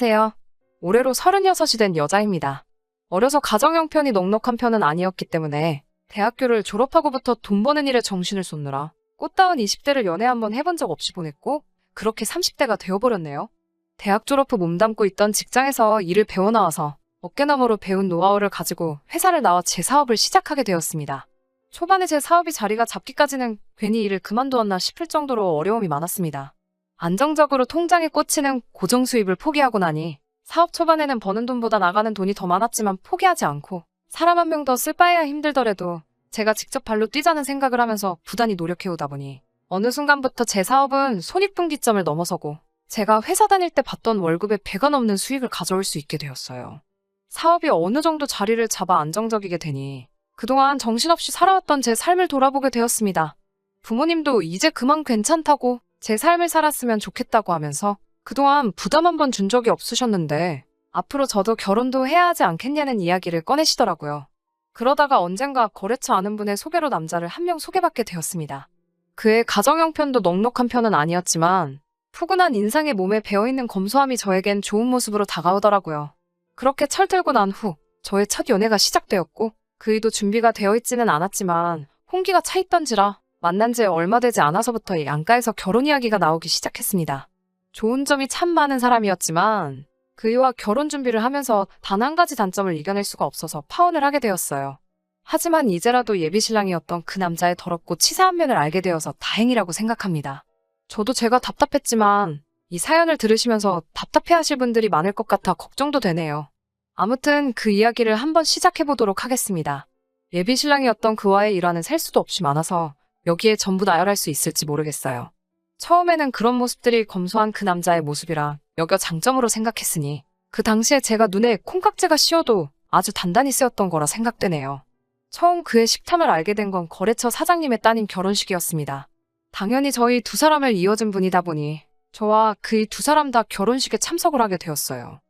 안녕하세요. 올해로 36이 된 여자입니다. 어려서 가정 형편이 넉넉한 편은 아니었기 때문에 대학교를 졸업하고부터 돈 버는 일에 정신을 쏟느라 꽃다운 20대를 연애 한번 해본 적 없이 보냈고 그렇게 30대가 되어버렸네요. 대학 졸업 후 몸담고 있던 직장에서 일을 배워나와서 어깨너머로 배운 노하우를 가지고 회사를 나와 제 사업을 시작하게 되었습니다. 초반에 제 사업이 자리가 잡기까지는 괜히 일을 그만두었나 싶을 정도로 어려움이 많았습니다. 안정적으로 통장에 꽂히는 고정 수입을 포기하고 나니 사업 초반에는 버는 돈보다 나가는 돈이 더 많았지만 포기하지 않고 사람 한 명 더 쓸 바에야 힘들더라도 제가 직접 발로 뛰자는 생각을 하면서 부단히 노력해오다 보니 어느 순간부터 제 사업은 손익분기점을 넘어서고 제가 회사 다닐 때 받던 월급의 배가 넘는 수익을 가져올 수 있게 되었어요. 사업이 어느 정도 자리를 잡아 안정적이게 되니 그동안 정신없이 살아왔던 제 삶을 돌아보게 되었습니다. 부모님도 이제 그만 괜찮다고 제 삶을 살았으면 좋겠다고 하면서 그동안 부담 한 번 준 적이 없으셨는데 앞으로 저도 결혼도 해야 하지 않겠냐는 이야기를 꺼내시더라고요. 그러다가 언젠가 거래처 아는 분의 소개로 남자를 한 명 소개받게 되었습니다. 그의 가정 형편도 넉넉한 편은 아니었지만 푸근한 인상에 몸에 배어있는 검소함이 저에겐 좋은 모습으로 다가오더라고요. 그렇게 철들고 난 후 저의 첫 연애가 시작되었고 그이도 준비가 되어 있지는 않았지만 홍기가 차 있던지라 만난 지 얼마 되지 않아서부터 양가에서 결혼 이야기가 나오기 시작했습니다. 좋은 점이 참 많은 사람이었지만 그이와 결혼 준비를 하면서 단 한 가지 단점을 이겨낼 수가 없어서 파혼을 하게 되었어요. 하지만 이제라도 예비신랑이었던 그 남자의 더럽고 치사한 면을 알게 되어서 다행이라고 생각합니다. 저도 제가 답답했지만 이 사연을 들으시면서 답답해하실 분들이 많을 것 같아 걱정도 되네요. 아무튼 그 이야기를 한번 시작해보도록 하겠습니다. 예비신랑이었던 그와의 일화는 셀 수도 없이 많아서 여기에 전부 나열할 수 있을지 모르겠어요. 처음에는 그런 모습들이 검소한 그 남자의 모습이라 여겨 장점으로 생각했으니 그 당시에 제가 눈에 콩깍지가 씌어도 아주 단단히 쓰였던 거라 생각되네요. 처음 그의 식탐을 알게 된 건 거래처 사장님의 따님 결혼식이었습니다. 당연히 저희 두 사람을 이어준 분이다 보니 저와 그이 두 사람 다 결혼식에 참석을 하게 되었어요.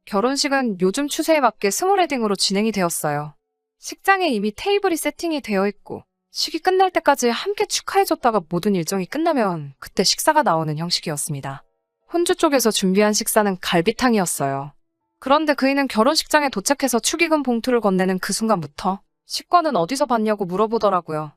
결혼식은 요즘 추세에 맞게 스몰웨딩으로 진행이 되었어요. 식장에 이미 테이블이 세팅이 되어 있고 식이 끝날 때까지 함께 축하해줬다가 모든 일정이 끝나면 그때 식사가 나오는 형식이었습니다. 혼주 쪽에서 준비한 식사는 갈비탕이었어요. 그런데 그이는 결혼식장에 도착해서 축의금 봉투를 건네는 그 순간부터 식권은 어디서 받냐고 물어보더라고요.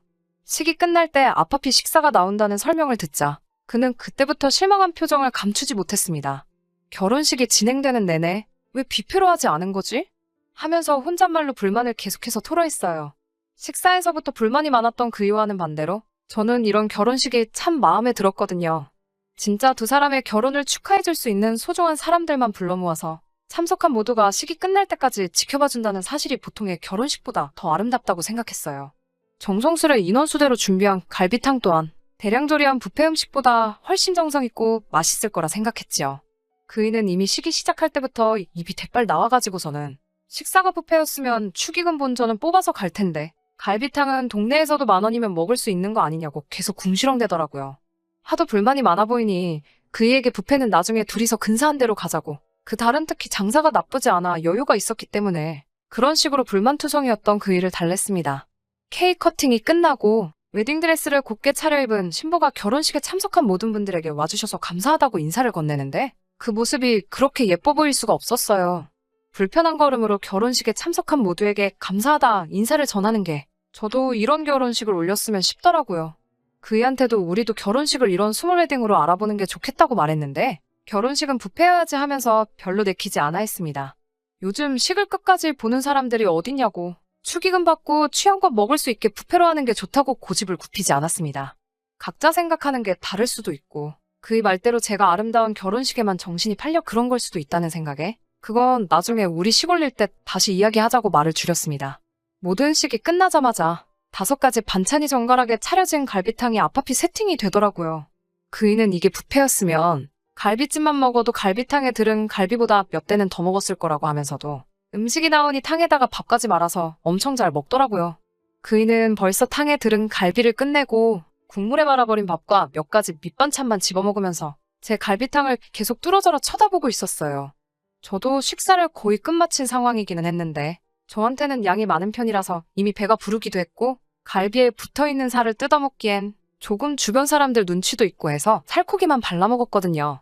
식이 끝날 때 앞앞이 식사가 나온다는 설명을 듣자 그는 그때부터 실망한 표정을 감추지 못했습니다. 결혼식이 진행되는 내내 왜 뷔페로 하지 않은 거지? 하면서 혼잣말로 불만을 계속해서 토로했어요. 식사에서부터 불만이 많았던 그이와는 반대로 저는 이런 결혼식이 참 마음에 들었거든요. 진짜 두 사람의 결혼을 축하해줄 수 있는 소중한 사람들만 불러 모아서 참석한 모두가 식이 끝날 때까지 지켜봐준다는 사실이 보통의 결혼식보다 더 아름답다고 생각했어요. 정성스레 인원수대로 준비한 갈비탕 또한 대량 조리한 뷔페 음식보다 훨씬 정성있고 맛있을 거라 생각했지요. 그이는 이미 식이 시작할 때부터 입이 대빨 나와가지고서는 식사가 뷔페였으면 축의금 본전은 뽑아서 갈 텐데 갈비탕은 동네에서도 10,000원이면 먹을 수 있는 거 아니냐고 계속 궁시렁대더라고요. 하도 불만이 많아 보이니 그이에게 뷔페는 나중에 둘이서 근사한 데로 가자고 그 달은 특히 장사가 나쁘지 않아 여유가 있었기 때문에 그런 식으로 불만투성이었던 그이를 달랬습니다. 케이크 커팅이 끝나고 웨딩드레스를 곱게 차려입은 신부가 결혼식에 참석한 모든 분들에게 와주셔서 감사하다고 인사를 건네는데 그 모습이 그렇게 예뻐 보일 수가 없었어요. 불편한 걸음으로 결혼식에 참석한 모두에게 감사하다 인사를 전하는 게 저도 이런 결혼식을 올렸으면 싶더라고요. 그이한테도 우리도 결혼식을 이런 스몰웨딩으로 알아보는 게 좋겠다고 말했는데 결혼식은 뷔페여야지 하면서 별로 내키지 않아 했습니다. 요즘 식을 끝까지 보는 사람들이 어딨냐고 축의금 받고 취향껏 먹을 수 있게 뷔페로 하는 게 좋다고 고집을 굽히지 않았습니다. 각자 생각하는 게 다를 수도 있고 그의 말대로 제가 아름다운 결혼식에만 정신이 팔려 그런 걸 수도 있다는 생각에 그건 나중에 우리 식 올릴 때 다시 이야기하자고 말을 줄였습니다. 모든 식이 끝나자마자 5가지 반찬이 정갈하게 차려진 갈비탕이 앞앞이 세팅이 되더라고요. 그이는 이게 뷔페였으면 갈비찜만 먹어도 갈비탕에 들은 갈비보다 몇 대는 더 먹었을 거라고 하면서도 음식이 나오니 탕에다가 밥까지 말아서 엄청 잘 먹더라고요. 그이는 벌써 탕에 들은 갈비를 끝내고 국물에 말아버린 밥과 몇 가지 밑반찬만 집어먹으면서 제 갈비탕을 계속 뚫어져라 쳐다보고 있었어요. 저도 식사를 거의 끝마친 상황이기는 했는데 저한테는 양이 많은 편이라서 이미 배가 부르기도 했고 갈비에 붙어있는 살을 뜯어먹기엔 조금 주변 사람들 눈치도 있고 해서 살코기만 발라먹었거든요.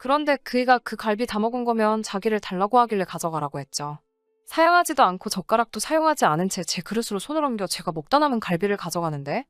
그런데 그이가 그 갈비 다 먹은 거면 자기를 달라고 하길래 가져가라고 했죠. 사용하지도 않고 젓가락도 사용하지 않은 채 제 그릇으로 손을 옮겨 제가 먹다 남은 갈비를 가져가는데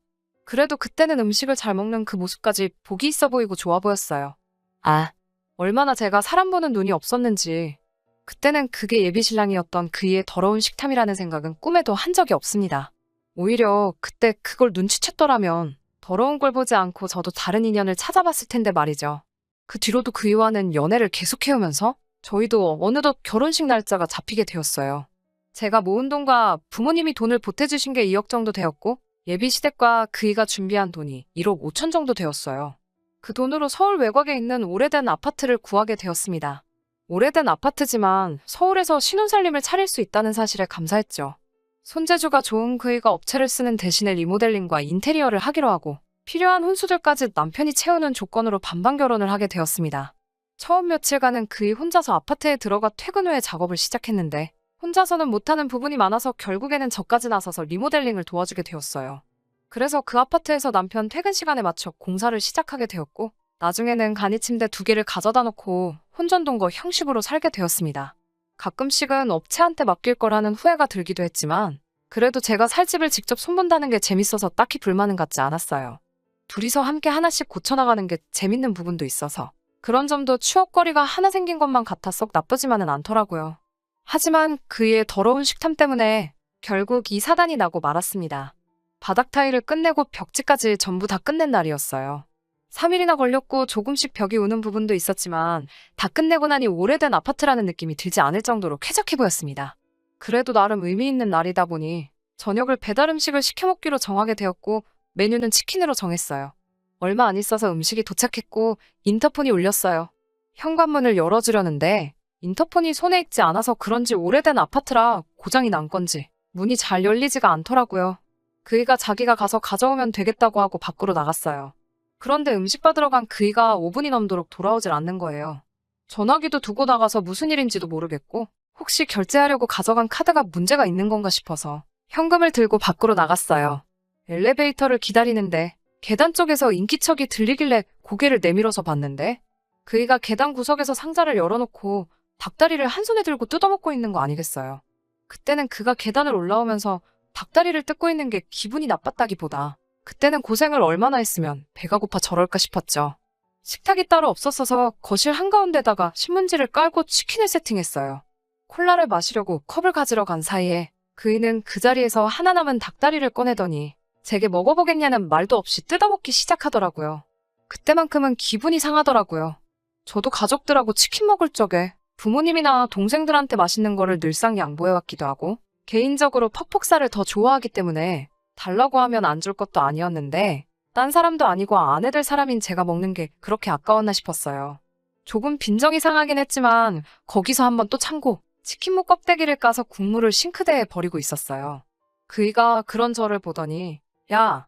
그래도 그때는 음식을 잘 먹는 그 모습까지 보기 있어 보이고 좋아 보였어요. 아, 얼마나 제가 사람 보는 눈이 없었는지 그때는 그게 예비신랑이었던 그이의 더러운 식탐이라는 생각은 꿈에도 한 적이 없습니다. 오히려 그때 그걸 눈치챘더라면 더러운 걸 보지 않고 저도 다른 인연을 찾아봤을 텐데 말이죠. 그 뒤로도 그이와는 연애를 계속해오면서 저희도 어느덧 결혼식 날짜가 잡히게 되었어요. 제가 모은 돈과 부모님이 돈을 보태주신 게 2억 정도 되었고 예비 시댁과 그이가 준비한 돈이 1억 5천 정도 되었어요. 그 돈으로 서울 외곽에 있는 오래된 아파트를 구하게 되었습니다. 오래된 아파트지만 서울에서 신혼살림을 차릴 수 있다는 사실에 감사했죠. 손재주가 좋은 그이가 업체를 쓰는 대신에 리모델링과 인테리어를 하기로 하고 필요한 혼수들까지 남편이 채우는 조건으로 반반 결혼을 하게 되었습니다. 처음 며칠간은 그이 혼자서 아파트에 들어가 퇴근 후에 작업을 시작했는데 혼자서는 못하는 부분이 많아서 결국에는 저까지 나서서 리모델링을 도와주게 되었어요. 그래서 그 아파트에서 남편 퇴근 시간에 맞춰 공사를 시작하게 되었고 나중에는 간이침대 2개를 가져다 놓고 혼전동거 형식으로 살게 되었습니다. 가끔씩은 업체한테 맡길 거라는 후회가 들기도 했지만 그래도 제가 살 집을 직접 손본다는 게 재밌어서 딱히 불만은 갖지 않았어요. 둘이서 함께 하나씩 고쳐나가는 게 재밌는 부분도 있어서 그런 점도 추억거리가 하나 생긴 것만 같아 썩 나쁘지만은 않더라고요. 하지만 그의 더러운 식탐 때문에 결국 이 사단이 나고 말았습니다. 바닥 타일을 끝내고 벽지까지 전부 다 끝낸 날이었어요. 3일이나 걸렸고 조금씩 벽이 우는 부분도 있었지만 다 끝내고 나니 오래된 아파트라는 느낌이 들지 않을 정도로 쾌적해 보였습니다. 그래도 나름 의미 있는 날이다 보니 저녁을 배달 음식을 시켜 먹기로 정하게 되었고 메뉴는 치킨으로 정했어요. 얼마 안 있어서 음식이 도착했고 인터폰이 울렸어요. 현관문을 열어주려는데 인터폰이 손에 있지 않아서 그런지 오래된 아파트라 고장이 난 건지 문이 잘 열리지가 않더라고요. 그이가 자기가 가서 가져오면 되겠다고 하고 밖으로 나갔어요. 그런데 음식 받으러 간 그이가 5분이 넘도록 돌아오질 않는 거예요. 전화기도 두고 나가서 무슨 일인지도 모르겠고 혹시 결제하려고 가져간 카드가 문제가 있는 건가 싶어서 현금을 들고 밖으로 나갔어요. 엘리베이터를 기다리는데 계단 쪽에서 인기척이 들리길래 고개를 내밀어서 봤는데 그이가 계단 구석에서 상자를 열어놓고 닭다리를 한 손에 들고 뜯어먹고 있는 거 아니겠어요. 그때는 그가 계단을 올라오면서 닭다리를 뜯고 있는 게 기분이 나빴다기보다 그때는 고생을 얼마나 했으면 배가 고파 저럴까 싶었죠. 식탁이 따로 없었어서 거실 한가운데다가 신문지를 깔고 치킨을 세팅했어요. 콜라를 마시려고 컵을 가지러 간 사이에 그이는 그 자리에서 하나 남은 닭다리를 꺼내더니 제게 먹어보겠냐는 말도 없이 뜯어먹기 시작하더라고요. 그때만큼은 기분이 상하더라고요. 저도 가족들하고 치킨 먹을 적에 부모님이나 동생들한테 맛있는 거를 늘상 양보해왔기도 하고 개인적으로 퍽퍽살을 더 좋아하기 때문에 달라고 하면 안 줄 것도 아니었는데 딴 사람도 아니고 안 해될 사람인 제가 먹는 게 그렇게 아까웠나 싶었어요. 조금 빈정이 상하긴 했지만 거기서 한번 또 참고 치킨무 껍데기를 까서 국물을 싱크대에 버리고 있었어요. 그이가 그런 저를 보더니 야!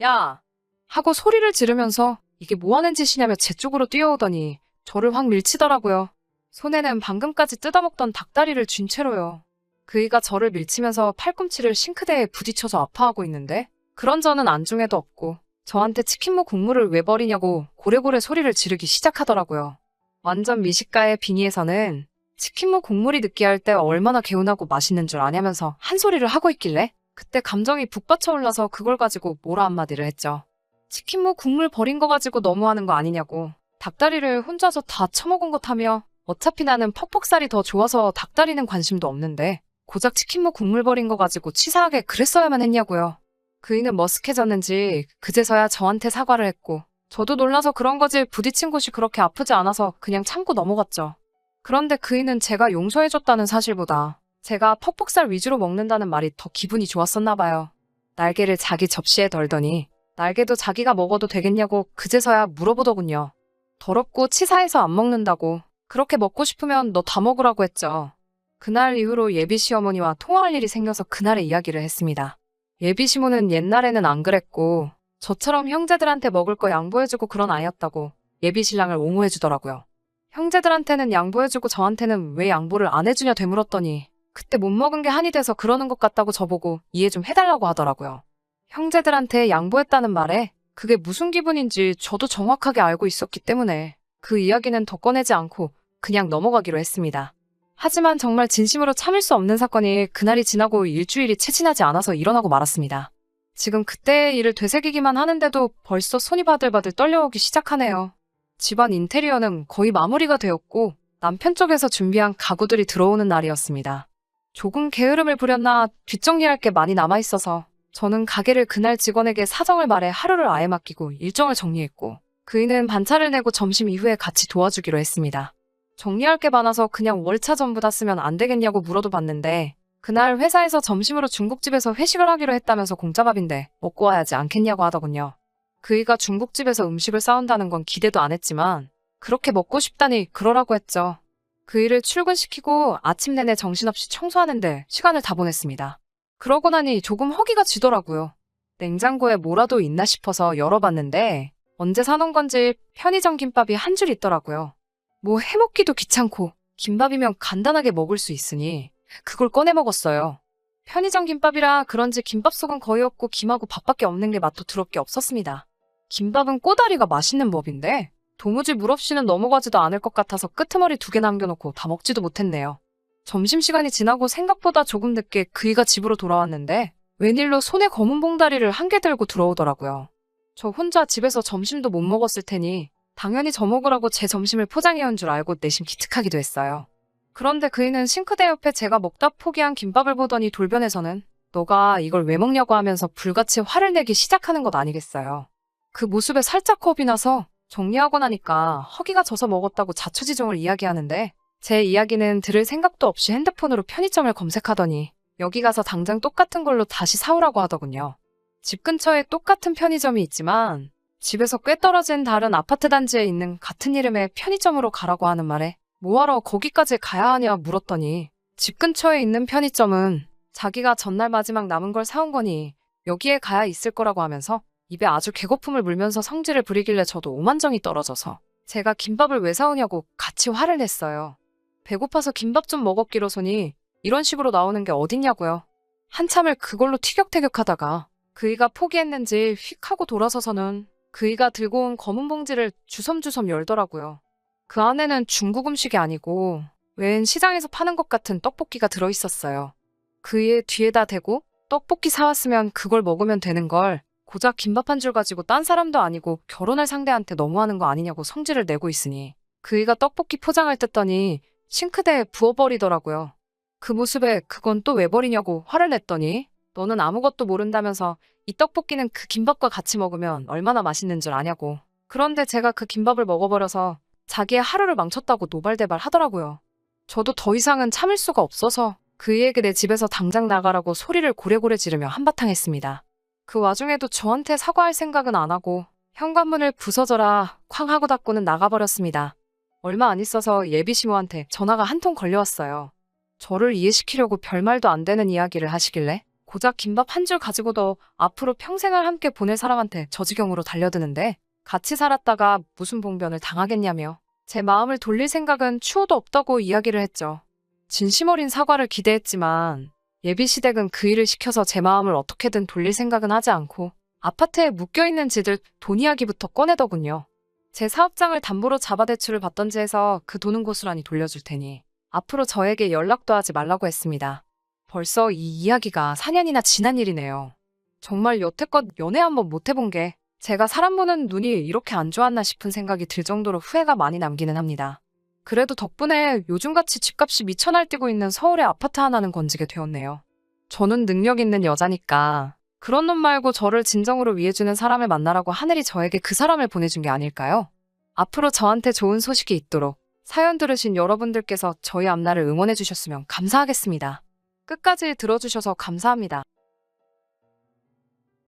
야! 하고 소리를 지르면서 이게 뭐 하는 짓이냐며 제 쪽으로 뛰어오더니 저를 확 밀치더라고요. 손에는 방금까지 뜯어먹던 닭다리를 쥔 채로요. 그이가 저를 밀치면서 팔꿈치를 싱크대에 부딪혀서 아파하고 있는데 그런 저는 안중에도 없고 저한테 치킨무 국물을 왜 버리냐고 고래고래 소리를 지르기 시작하더라고요. 완전 미식가의 빙의에서는 치킨무 국물이 느끼할 때 얼마나 개운하고 맛있는 줄 아냐면서 한 소리를 하고 있길래 그때 감정이 북받쳐 올라서 그걸 가지고 뭐라 한마디를 했죠. 치킨무 국물 버린 거 가지고 너무하는 거 아니냐고. 닭다리를 혼자서 다 처먹은 것 하며 어차피 나는 퍽퍽살이 더 좋아서 닭다리는 관심도 없는데 고작 치킨무 국물 버린 거 가지고 치사하게 그랬어야만 했냐고요. 그이는 머쓱해졌는지 그제서야 저한테 사과를 했고 저도 놀라서 그런 거지 부딪힌 곳이 그렇게 아프지 않아서 그냥 참고 넘어갔죠. 그런데 그이는 제가 용서해줬다는 사실보다 제가 퍽퍽살 위주로 먹는다는 말이 더 기분이 좋았었나 봐요. 날개를 자기 접시에 덜더니 날개도 자기가 먹어도 되겠냐고 그제서야 물어보더군요. 더럽고 치사해서 안 먹는다고 그렇게 먹고 싶으면 너 다 먹으라고 했죠. 그날 이후로 예비 시어머니와 통화할 일이 생겨서 그날의 이야기를 했습니다. 예비 시모는 옛날에는 안 그랬고 저처럼 형제들한테 먹을 거 양보해주고 그런 아이였다고 예비 신랑을 옹호해주더라고요. 형제들한테는 양보해주고 저한테는 왜 양보를 안 해주냐 되물었더니 그때 못 먹은 게 한이 돼서 그러는 것 같다고 저보고 이해 좀 해달라고 하더라고요. 형제들한테 양보했다는 말에 그게 무슨 기분인지 저도 정확하게 알고 있었기 때문에 그 이야기는 더 꺼내지 않고 그냥 넘어가기로 했습니다. 하지만 정말 진심으로 참을 수 없는 사건이 그날이 지나고 일주일이 채 지나지 않아서 일어나고 말았습니다. 지금 그때의 일을 되새기기만 하는데도 벌써 손이 바들바들 떨려오기 시작하네요. 집안 인테리어는 거의 마무리가 되었고 남편 쪽에서 준비한 가구들이 들어오는 날이었습니다. 조금 게으름을 부렸나 뒷정리할 게 많이 남아있어서 저는 가게를 그날 직원에게 사정을 말해 하루를 아예 맡기고 일정을 정리했고 그이는 반차를 내고 점심 이후에 같이 도와주기로 했습니다. 정리할 게 많아서 그냥 월차 전부 다 쓰면 안 되겠냐고 물어도 봤는데 그날 회사에서 점심으로 중국집에서 회식을 하기로 했다면서 공짜밥인데 먹고 와야지 않겠냐고 하더군요. 그이가 중국집에서 음식을 싸온다는 건 기대도 안 했지만 그렇게 먹고 싶다니 그러라고 했죠. 그이를 출근시키고 아침 내내 정신없이 청소하는데 시간을 다 보냈습니다. 그러고 나니 조금 허기가 지더라고요. 냉장고에 뭐라도 있나 싶어서 열어봤는데 언제 사놓은 건지 편의점 김밥이 한 줄 있더라고요. 뭐 해먹기도 귀찮고 김밥이면 간단하게 먹을 수 있으니 그걸 꺼내 먹었어요. 편의점 김밥이라 그런지 김밥 속은 거의 없고 김하고 밥밖에 없는 게 맛도 더럽게 없었습니다. 김밥은 꼬다리가 맛있는 법인데 도무지 물 없이는 넘어가지도 않을 것 같아서 끄트머리 2개 남겨놓고 다 먹지도 못했네요. 점심시간이 지나고 생각보다 조금 늦게 그이가 집으로 돌아왔는데 웬일로 손에 검은 봉다리를 한 개 들고 들어오더라고요. 저 혼자 집에서 점심도 못 먹었을 테니 당연히 저 먹으라고 제 점심을 포장해온 줄 알고 내심 기특하기도 했어요. 그런데 그이는 싱크대 옆에 제가 먹다 포기한 김밥을 보더니 돌변해서는 너가 이걸 왜 먹냐고 하면서 불같이 화를 내기 시작하는 것 아니겠어요. 그 모습에 살짝 겁이 나서 정리하고 나니까 허기가 져서 먹었다고 자초지종을 이야기하는데 제 이야기는 들을 생각도 없이 핸드폰으로 편의점을 검색하더니 여기 가서 당장 똑같은 걸로 다시 사오라고 하더군요. 집 근처에 똑같은 편의점이 있지만 집에서 꽤 떨어진 다른 아파트 단지에 있는 같은 이름의 편의점으로 가라고 하는 말에 뭐하러 거기까지 가야 하냐 물었더니 집 근처에 있는 편의점은 자기가 전날 마지막 남은 걸 사온 거니 여기에 가야 있을 거라고 하면서 입에 아주 개거품을 물면서 성질을 부리길래 저도 오만정이 떨어져서 제가 김밥을 왜 사오냐고 같이 화를 냈어요. 배고파서 김밥 좀 먹었기로서니 이런 식으로 나오는 게 어딨냐고요. 한참을 그걸로 티격태격하다가 그이가 포기했는지 휙 하고 돌아서서는 그이가 들고 온 검은 봉지를 주섬주섬 열더라고요. 그 안에는 중국 음식이 아니고 웬 시장에서 파는 것 같은 떡볶이가 들어있었어요. 그이의 뒤에다 대고 떡볶이 사왔으면 그걸 먹으면 되는 걸 고작 김밥 한 줄 가지고 딴 사람도 아니고 결혼할 상대한테 너무하는 거 아니냐고 성질을 내고 있으니 그이가 떡볶이 포장을 뜯더니 싱크대에 부어버리더라고요. 그 모습에 그건 또 왜 버리냐고 화를 냈더니 너는 아무것도 모른다면서 이 떡볶이는 그 김밥과 같이 먹으면 얼마나 맛있는 줄 아냐고. 그런데 제가 그 김밥을 먹어버려서 자기의 하루를 망쳤다고 노발대발 하더라고요. 저도 더 이상은 참을 수가 없어서 그이에게 내 집에서 당장 나가라고 소리를 고래고래 지르며 한바탕 했습니다. 그 와중에도 저한테 사과할 생각은 안 하고 현관문을 부서져라 쾅 하고 닫고는 나가버렸습니다. 얼마 안 있어서 예비시모한테 전화가 한 통 걸려왔어요. 저를 이해시키려고 별말도 안 되는 이야기를 하시길래 고작 김밥 한 줄 가지고도 앞으로 평생을 함께 보낼 사람한테 저 지경으로 달려드는데 같이 살았다가 무슨 봉변을 당하겠냐며 제 마음을 돌릴 생각은 추호도 없다고 이야기를 했죠. 진심 어린 사과를 기대했지만 예비시댁은 그 일을 시켜서 제 마음을 어떻게든 돌릴 생각은 하지 않고 아파트에 묶여있는 지들 돈 이야기부터 꺼내더군요. 제 사업장을 담보로 자바대출을 받던지 해서 그 돈은 고스란히 돌려줄 테니 앞으로 저에게 연락도 하지 말라고 했습니다. 벌써 이 이야기가 4년이나 지난 일이네요. 정말 여태껏 연애 한번 못 해본 게 제가 사람 보는 눈이 이렇게 안 좋았나 싶은 생각이 들 정도로 후회가 많이 남기는 합니다. 그래도 덕분에 요즘같이 집값이 미쳐 날뛰고 있는 서울의 아파트 하나는 건지게 되었네요. 저는 능력 있는 여자니까 그런 놈 말고 저를 진정으로 위해주는 사람을 만나라고 하늘이 저에게 그 사람을 보내준 게 아닐까요? 앞으로 저한테 좋은 소식이 있도록 사연 들으신 여러분들께서 저희 앞날을 응원해 주셨으면 감사하겠습니다. 끝까지 들어주셔서 감사합니다.